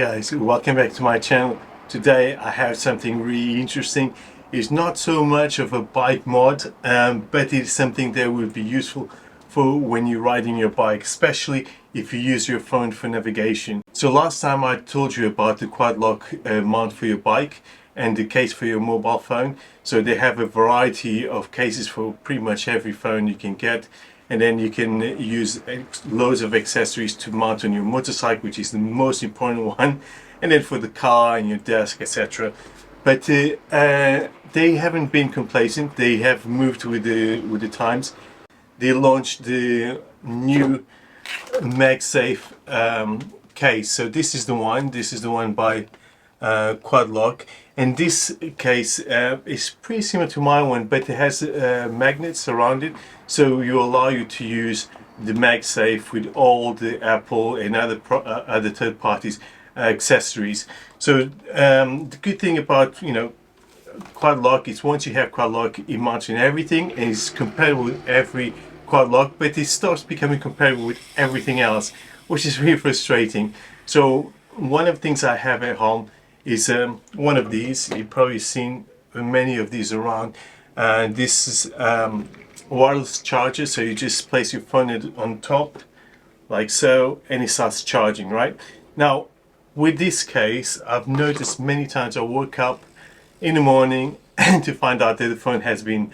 guys, welcome back to my channel. Today I have something really interesting. It's not so much of a bike mod, but it's something that will be useful for when you're riding your bike, especially if you use your phone for navigation. So last time I told you about the Quadlock mount for your bike and the case for your mobile phone. So they have a variety of cases for pretty much every phone you can get. And then you can use loads of accessories to mount on your motorcycle, which is the most important one, and then for the car and your desk, etc. But they haven't been complacent. They have moved with the times. They launched the new MagSafe case. So this is the one. This is the one by Quadlock, and this case is pretty similar to my one, but it has magnets around it, so you allow you to use the MagSafe with all the Apple and other third parties accessories. So the good thing about Quadlock is once you have Quadlock, it mounts in everything and it's compatible with every Quadlock, but it starts becoming compatible with everything else, which is really frustrating. So one of the things I have at home is one of these. You've probably seen many of these around. This is wireless charger, so you just place your phone on top like so and it starts charging. Right now with this case, I've noticed many times I woke up in the morning to find out that the phone has been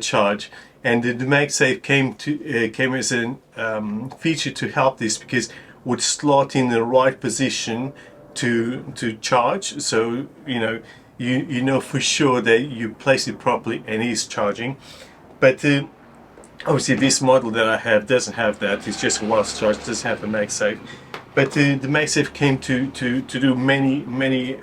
charged, and the MagSafe came as a feature to help this, because it would slot in the right position to charge, so you know for sure that you place it properly and it's charging. But obviously this model that I have doesn't have that. It's just a wireless charge, it doesn't have a MagSafe. But the MagSafe came to do many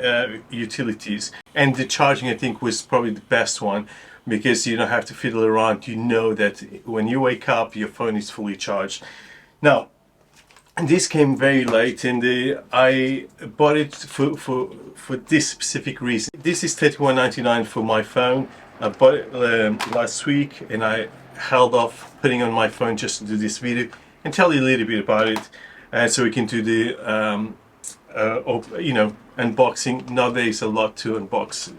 utilities, and the charging I think was probably the best one, because you don't have to fiddle around. You know that when you wake up your phone is fully charged. Now this came very late, and I bought it for this specific reason. This is $31.99 for my phone. I bought it last week, and I held off putting on my phone just to do this video and tell you a little bit about it, so we can do the unboxing. Now there is a lot to unbox.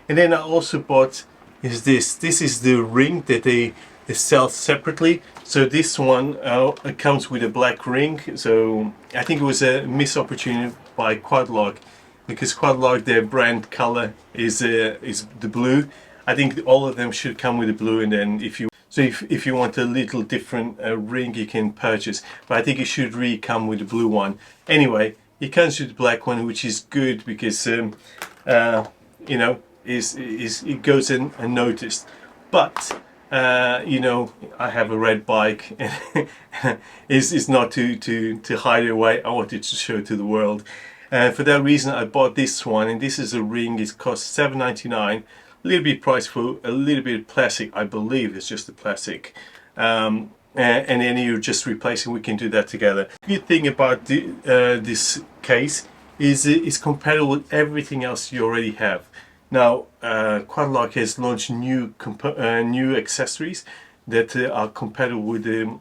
And then I also bought this is the ring that they sell separately. So this one it comes with a black ring. So I think it was a missed opportunity by Quadlock, because Quadlock, their brand color is the blue. I think all of them should come with the blue, and then if you want a little different ring, you can purchase. But I think it should really come with the blue one. Anyway, it comes with the black one, which is good, because it goes in unnoticed. But I have a red bike, and it's not to hide it away. I wanted to show it to the world, and for that reason I bought this one. And this is a ring. It costs $7.99. A little bit priced for a little bit of plastic. I believe it's just the plastic, and then you're just replacing. We can do that together. The good thing about this case is it's compatible with everything else you already have. Now Quadlock has launched new accessories that are compatible with the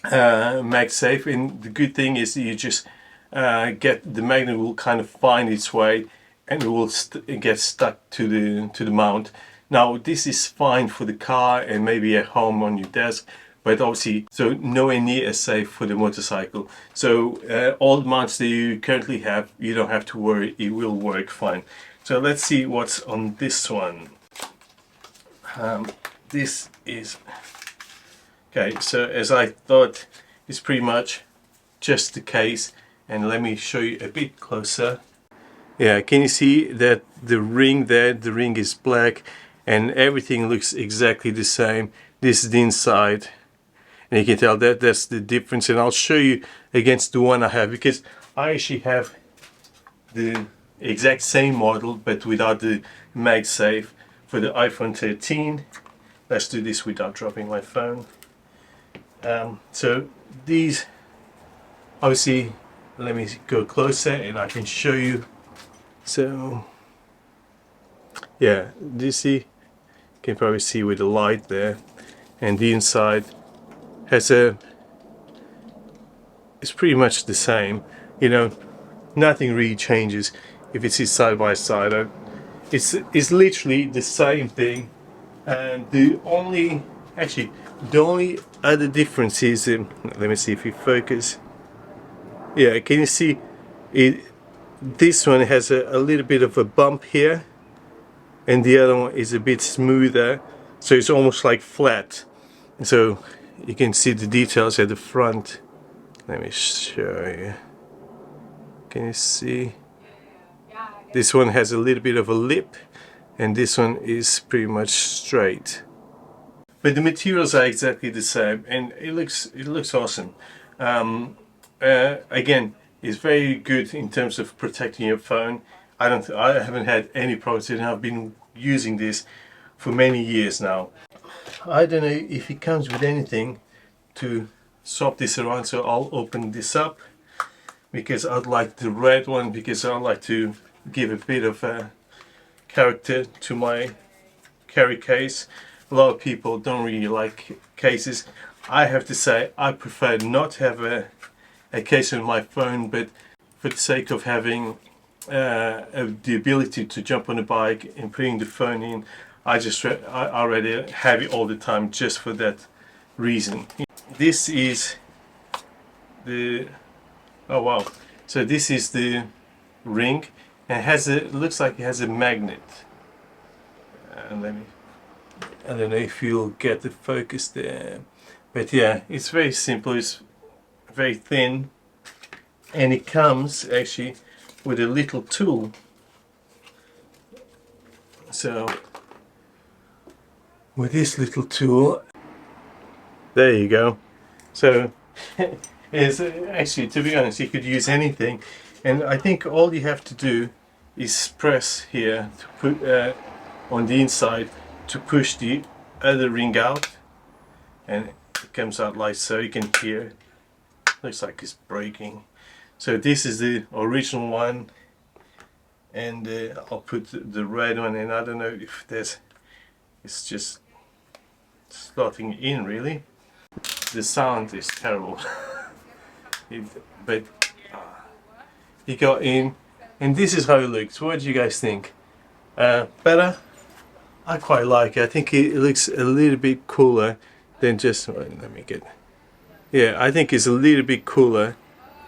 MagSafe, and the good thing is you just the magnet will kind of find its way, and it will get stuck to the mount. Now this is fine for the car and maybe at home on your desk, but obviously so nowhere near as safe for the motorcycle. So all the mounts that you currently have, you don't have to worry, it will work fine. So let's see what's on this one. This is okay. So as I thought, it's pretty much just the case, and let me show you a bit closer. Yeah, can you see that the ring there? The ring is black and everything looks exactly the same. This is the inside, and you can tell that that's the difference. And I'll show you against the one I have, because I actually have the exact same model but without the MagSafe for the iPhone 13. Let's do this without dropping my phone. So these, obviously, let me go closer and I can show you. So yeah, do you see? You can probably see with the light there, and the inside has it's pretty much the same. nothing really changes if it sits side by side. It's literally the same thing, and the only other difference is, let me see if we focus. Yeah, can you see it? This one has a little bit of a bump here, and the other one is a bit smoother, so it's almost like flat. So you can see the details at the front. Let me show you. Can you see? This one has a little bit of a lip, and this one is pretty much straight. But the materials are exactly the same, and it looks awesome. Again, it's very good in terms of protecting your phone. I haven't had any problems, and I've been using this for many years now. I don't know if it comes with anything to swap this around, so I'll open this up because I'd like the red one, because I'd like to give a bit of a character to my carry case. A lot of people don't really like cases. I have to say I prefer not to have a case on my phone, but for the sake of having the ability to jump on a bike and putting the phone in, I already have it all the time just for that reason. This is the, oh wow, so this is the ring, and looks like it has a magnet. And I don't know if you'll get the focus there, but yeah, it's very simple. It's very thin, and it comes actually with a little tool. So with this little tool, there you go. So it's actually, to be honest, you could use anything, and I think all you have to do is press here to put on the inside to push the other ring out, and it comes out like so. You can hear, looks like it's breaking. So this is the original one, and I'll put the red one in. I don't know if it's just slotting in really. The sound is terrible. But it got in, and this is how it looks. What do you guys think? Better? I quite like it. I think it looks a little bit cooler than just, let me get, yeah, I think it's a little bit cooler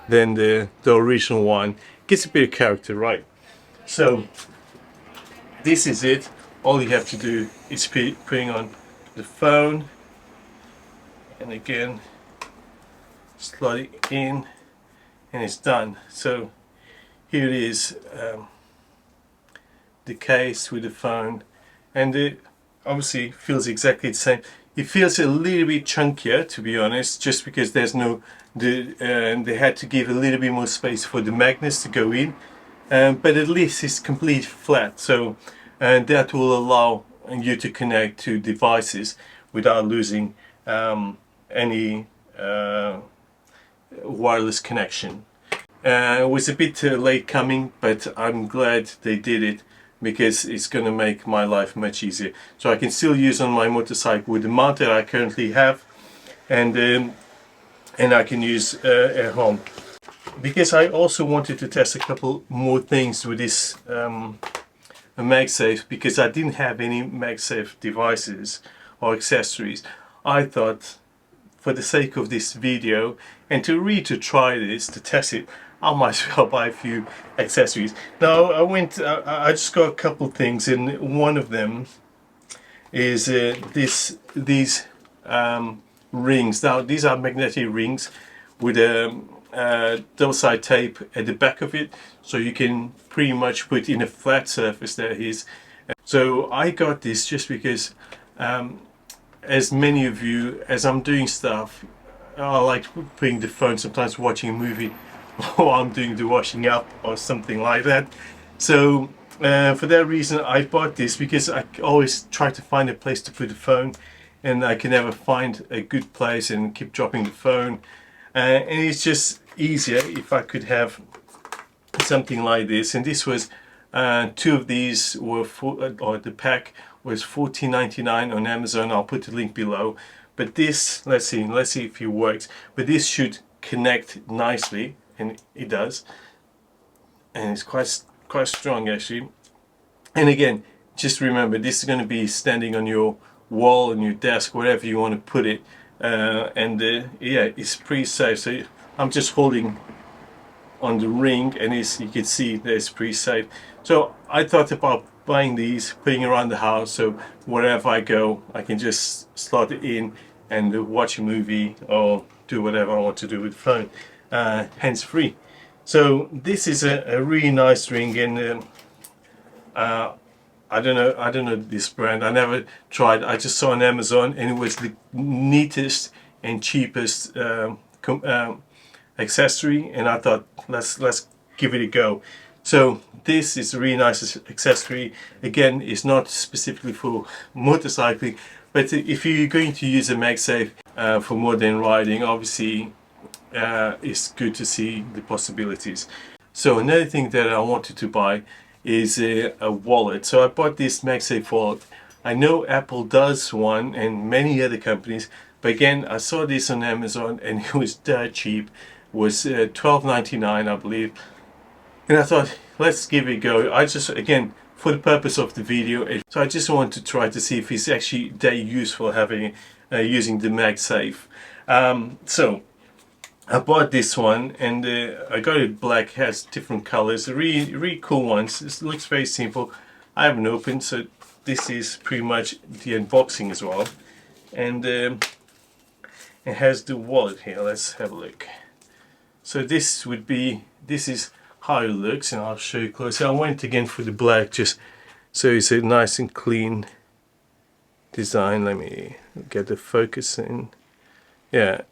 than the original one. Gets a bit of character, right? So this is it. All you have to do is putting on the phone, and again slot it in, and it's done. So here it is, the case with the phone, and it obviously feels exactly the same. It feels a little bit chunkier, to be honest, just because there's no they had to give a little bit more space for the magnets to go in, but at least it's completely flat, so that will allow you to connect to devices without losing any wireless connection. It was a bit late coming, but I'm glad they did it, because it's going to make my life much easier. So I can still use on my motorcycle with the mount that I currently have, and I can use at home. Because I also wanted to test a couple more things with this MagSafe, because I didn't have any MagSafe devices or accessories. I thought, for the sake of this video and to try this, to test it, I might as well buy a few accessories. Now I just got a couple things, and one of them is these rings. Now these are magnetic rings with a double-side tape at the back of it, so you can pretty much put in a flat surface there is. So I got this just because, as many of you, as I'm doing stuff, I like putting the phone, sometimes watching a movie while I'm doing the washing up or something like that. So for that reason I bought this, because I always try to find a place to put the phone, and I can never find a good place and keep dropping the phone, and it's just easier if I could have something like this. And this was two of these were or the pack was $14.99 on Amazon. I'll put the link below. But this, let's see if it works, but this should connect nicely, and it does. and it's quite strong actually. And again, just remember, this is going to be standing on your wall, on your desk, wherever you want to put it. Yeah, it's pretty safe. So I'm just holding on the ring, and you can see that it's pretty safe. So I thought about buying these, putting around the house, so wherever I go, I can just slot it in and watch a movie or do whatever I want to do with the phone, hands-free. So this is a really nice ring, and I don't know this brand. I never tried. I just saw on Amazon, and it was the neatest and cheapest accessory, and I thought let's give it a go. So this is a really nice accessory. Again, it's not specifically for motorcycling, but if you're going to use a MagSafe for more than riding, obviously it's good to see the possibilities. So another thing that I wanted to buy is a wallet. So I bought this MagSafe wallet. I know Apple does one and many other companies, but again, I saw this on Amazon and it was dirt cheap. It was $12.99, I believe. And I thought, let's give it a go. I just, again, for the purpose of the video, so I just want to try to see if it's actually that useful having using the MagSafe. So I bought this one, and I got it black, has different colors, really cool ones. It looks very simple. I haven't opened, so this is pretty much the unboxing as well. And it has the wallet here. Let's have a look. So this is how it looks, and I'll show you close. I went again for the black, just so it's a nice and clean design. Let me get the focus in. Yeah.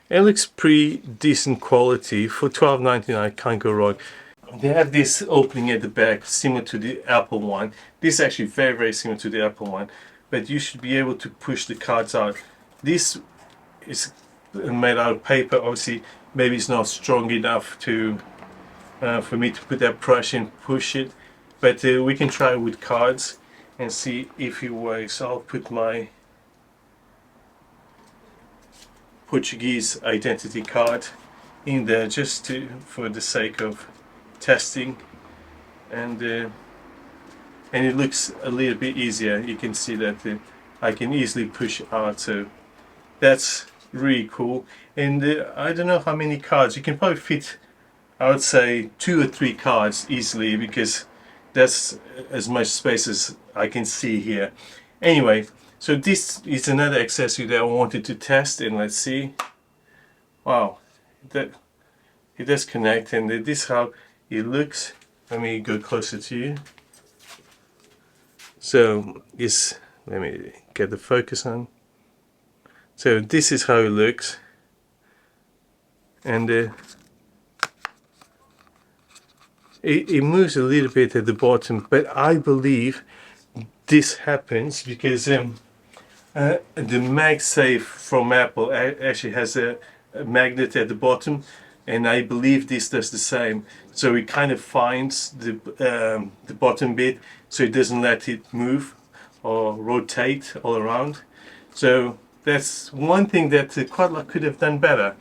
It looks pretty decent quality for $12.99. Can't go wrong. They have this opening at the back, similar to the Apple one. This is actually very similar to the Apple one, but you should be able to push the cards out. This is made out of paper. Obviously, maybe it's not strong enough to for me to put that brush and push it, but we can try it with cards and see if it works. I'll put my Portuguese identity card in there just for the sake of testing, and it looks a little bit easier. You can see that I can easily push out, so that's really cool. And I don't know how many cards you can probably fit. I would say 2 or 3 cards easily, because that's as much space as I can see here. Anyway, so this is another accessory that I wanted to test, and let's see. Wow, that it does connect, and this is how it looks. Let me go closer to you. So let me get the focus on. So this is how it looks, and it moves a little bit at the bottom, but I believe this happens because the MagSafe from Apple actually has a magnet at the bottom, and I believe this does the same. So it kind of finds the bottom bit, so it doesn't let it move or rotate all around. So that's one thing that Quadlock could have done better,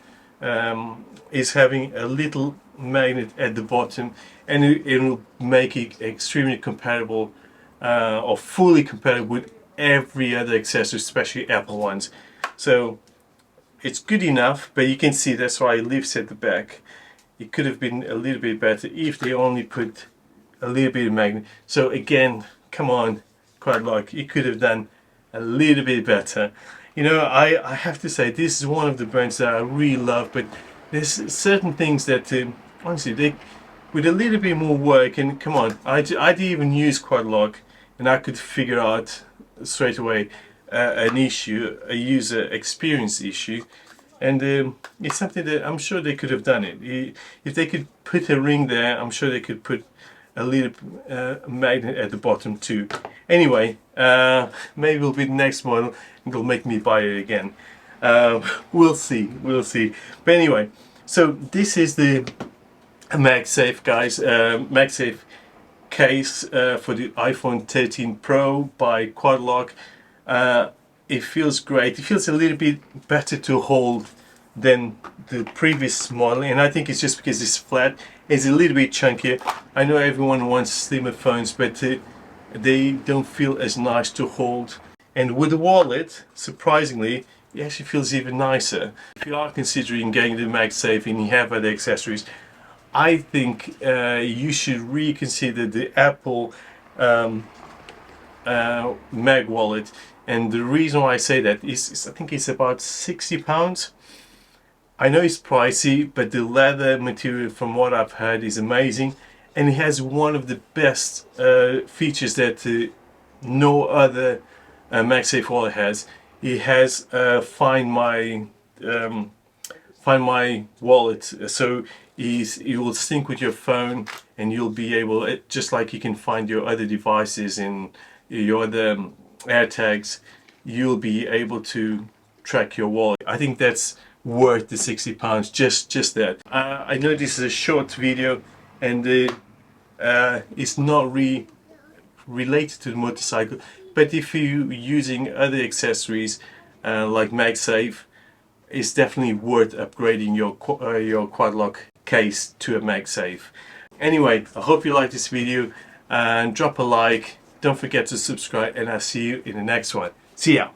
is having a little magnet at the bottom, and it will make it extremely compatible or fully compatible with every other accessory, especially Apple ones. So it's good enough, but you can see that's why it lifts at the back. It could have been a little bit better if they only put a little bit of magnet. So again, come on, Quadlock, you could have done a little bit better. You know, I have to say, this is one of the brands that I really love, but there's certain things that honestly, they, with a little bit more work, and come on, I didn't even use Quadlock, and I could figure out straight away an issue, a user experience issue, and it's something that I'm sure they could have done it. If they could put a ring there, I'm sure they could put a little magnet at the bottom too. Anyway, maybe it'll be the next model and it'll make me buy it again. We'll see. But anyway, so this is the MagSafe, guys. MagSafe case for the iPhone 13 Pro by Quadlock. It feels great. It feels a little bit better to hold than the previous model, and I think it's just because it's flat. It's a little bit chunkier. I know everyone wants slimmer phones, but they don't feel as nice to hold. And with the wallet, surprisingly, it actually feels even nicer. If you are considering getting the MagSafe and you have other accessories, I think you should reconsider the Apple Mag wallet. And the reason why I say that is I think it's about £60. I know it's pricey, but the leather material, from what I've heard, is amazing, and it has one of the best features that no other MagSafe wallet has. It has Find My wallet, so it will sync with your phone, and you'll be able, just like you can find your other devices and your other AirTags, you'll be able to track your wallet. I think that's worth the £60, just that. I know this is a short video, and it's not related to the motorcycle, but if you're using other accessories like MagSafe, it's definitely worth upgrading your Quadlock case to a MagSafe. Anyway, I hope you liked this video, and drop a like. Don't forget to subscribe, and I'll see you in the next one. See ya!